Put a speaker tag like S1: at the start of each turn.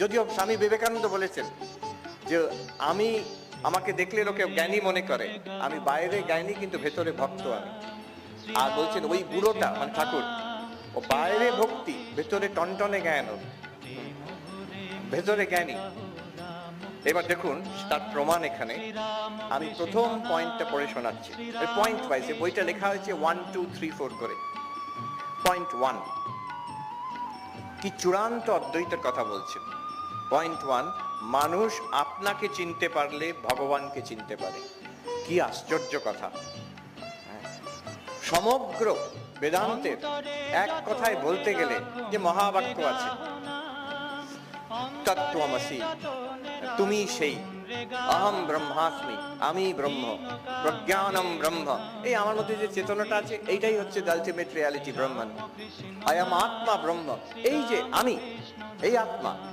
S1: যদিও স্বামী বিবেকানন্দ বলেছেন যে আমি, আমাকে দেখলে লোকে জ্ঞানী মনে করে, আমি বাইরে জ্ঞানী কিন্তু ভেতরে ভক্ত আমি। আর বলছেন ওই বুড়োটা মানে ঠাকুর, ও বাইরে ভক্তি ভেতরে টনটনে জ্ঞান, ওর ভেতরে জ্ঞানী। এবার দেখুন তার প্রমাণ এখানে। আমি প্রথম পয়েন্টটা পড়ে শোনাচ্ছি, পয়েন্ট ওয়াইজ, বইটা লেখা হয়েছে 1 2 3 4 করে। পয়েন্ট 1 কি চূড়ান্ত অদ্বৈতের কথা বলছেন। পয়েন্ট 1, মানুষ আপনাকে চিনতে পারলে ভগবানকে চিনতে পারে। কি আশ্চর্য কথা! সমগ্র বেদান্তের এক কথায় বলতে গেলে যে মহাবাক্য আছে, তত্ত্বমসি, তুমি সেই, অহম ব্রহ্মাস্মি, আমি ব্রহ্ম, প্রজ্ঞানম ব্রহ্ম, এই আমার মধ্যে যে চেতনাটা আছে এইটাই হচ্ছে the ultimate reality, Brahman. I am Atma Brahma, এই যে আমি, এই আত্মা,